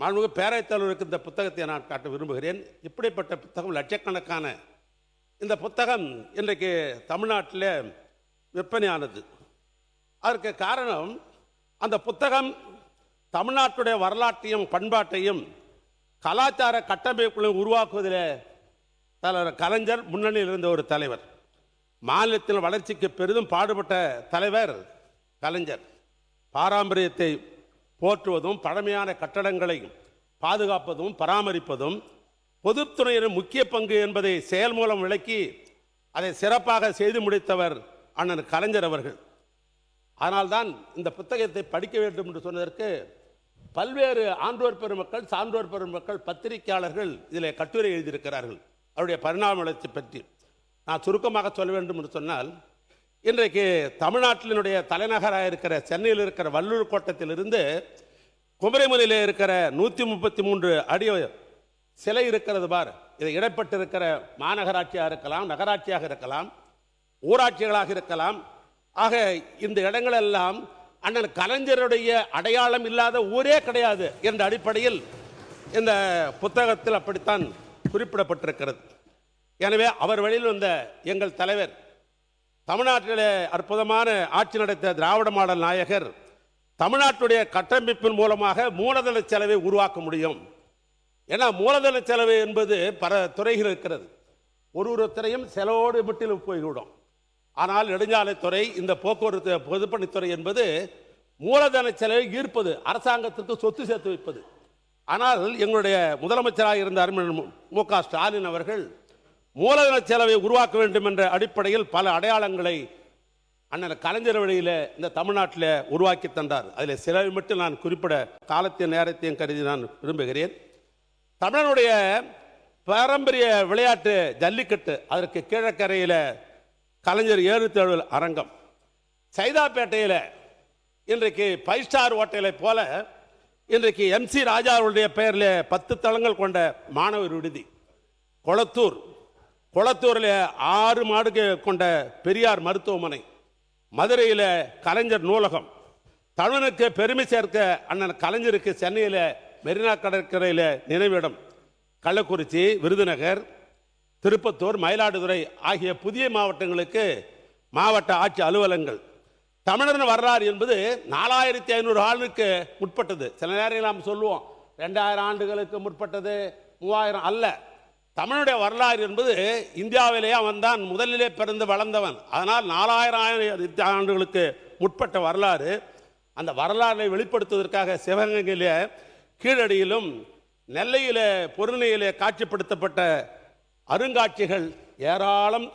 மாண்புமிகு பேரவைத் தலைவருக்கு இந்த புத்தகத்தை நான் காட்ட விரும்புகிறேன். இப்படிப்பட்ட புத்தகம் லட்சக்கணக்கான இந்த புத்தகம் இன்றைக்கு தமிழ்நாட்டில் விற்பனையானது. அதற்கு காரணம் அந்த புத்தகம் தமிழ்நாட்டுடைய வரலாற்றையும் பண்பாட்டையும் கலாச்சார கட்டமைப்புகளையும் உருவாக்குவதில் தலைவர் கலைஞர் முன்னணியில் இருந்த ஒரு தலைவர். மாநிலத்தின் வளர்ச்சிக்கு பெரிதும் பாடுபட்ட தலைவர் கலைஞர். பாரம்பரியத்தை போற்றுவதும் பழமையான கட்டடங்களை பாதுகாப்பதும் பராமரிப்பதும் பொதுத்துறையின் முக்கிய பங்கு என்பதை செயல் மூலம் விளக்கி அதை சிறப்பாக செய்து முடித்தவர் அண்ணன் கலைஞர் அவர்கள். அதனால்தான் இந்த புத்தகத்தை படிக்க வேண்டும் என்று சொன்னதற்கு பல்வேறு ஆன்றோர் பெருமக்கள், சான்றோர் பெருமக்கள், பத்திரிகையாளர்கள் இதில் கட்டுரை எழுதியிருக்கிறார்கள். அவருடைய பரிணாம வளர்ச்சி பற்றி நான் சுருக்கமாக சொல்ல வேண்டும் என்று சொன்னால், இன்றைக்கு தமிழ்நாட்டினுடைய தலைநகராக இருக்கிற சென்னையில் இருக்கிற வள்ளூர் கோட்டத்திலிருந்து குமரிமலையில் இருக்கிற 133 அடி சிலை இருக்கிறது பார். இதை இடைப்பட்டு இருக்கிற மாநகராட்சியாக இருக்கலாம், நகராட்சியாக இருக்கலாம், ஊராட்சிகளாக இருக்கலாம். ஆக இந்த இடங்களெல்லாம் அண்ணன் கலைஞருடைய அடையாளம் இல்லாத ஊரே கிடையாது என்ற அடிப்படையில் இந்த புத்தகத்தில் அப்படித்தான் குறிப்பிடப்பட்டிருக்கிறது. எனவே அவர் வழியில் வந்த எங்கள் தலைவர், தமிழ்நாட்டிலே அற்புதமான ஆட்சி நடத்த திராவிட மாடல் நாயகர், தமிழ்நாட்டுடைய கட்டமைப்பின் மூலமாக மூலதன செலவை உருவாக்க முடியும். ஏன்னா மூலதன செலவு என்பது பல துறைகள் இருக்கிறது. ஒரு துறையும் செலவோடு மட்டில் போய்விடும். ஆனால் நெடுஞ்சாலைத்துறை, இந்த போக்குவரத்து பொதுப்பணித்துறை என்பது மூலதன செலவை ஈர்ப்பது, அரசாங்கத்திற்கு சொத்து சேர்த்து வைப்பது. ஆனால் எங்களுடைய முதலமைச்சராக இருந்த மு.க. ஸ்டாலின் அவர்கள் மூலதன செலவை உருவாக்க வேண்டும் என்ற அடிப்படையில் பல அடையாளங்களை அண்ணன் கலைஞர் வழியில் இந்த தமிழ்நாட்டில் உருவாக்கி தந்தார். அதில் சிலவை மட்டும் நான் குறிப்பிட காலத்தையும் நேரத்தையும் கருதி நான் விரும்புகிறேன். தமிழனுடைய பாரம்பரிய விளையாட்டு ஜல்லிக்கட்டு, அதற்கு கீழக்கரையில் கலைஞர் ஏறுதழுவல் அரங்கம், சைதாப்பேட்டையில் இன்றைக்கு 5 ஸ்டார் ஹோட்டலை போல இன்றைக்கு MC ராஜாவுடைய பெயரில் 10 தளங்கள் கொண்ட மாணவர் விடுதி, கொளத்தூரில் 6 மாடுக்கு கொண்ட பெரியார் மருத்துவமனை, மதுரையில் கலைஞர் நூலகம், தமிழனுக்கு பெருமை சேர்க்க அண்ணன் கலைஞருக்கு சென்னையில் மெரினா கடற்கரையில் நினைவிடம், கள்ளக்குறிச்சி, விருதுநகர், திருப்பத்தூர், மயிலாடுதுறை ஆகிய புதிய மாவட்டங்களுக்கு மாவட்ட ஆட்சி அலுவலகங்கள். தமிழரின் வரலாறு என்பது 4500 ஆண்டுக்கு முற்பட்டது. சில நேரங்கள் நாம் சொல்லுவோம் 2000 ஆண்டுகளுக்கு முற்பட்டது, 3000 அல்ல. தமிழுடைய வரலாறு என்பது இந்தியாவிலேயே அவன் தான் முதலிலே பிறந்து வளர்ந்தவன். அதனால் 4000 ஆண்டுகளுக்கு முற்பட்ட வரலாறு. அந்த வரலாறை வெளிப்படுத்துவதற்காக சிவகங்கையிலே கீழடியிலும் நெல்லையிலே பொருணையிலே காட்சிப்படுத்தப்பட்ட அருங்காட்சிகள் ஏராளம்.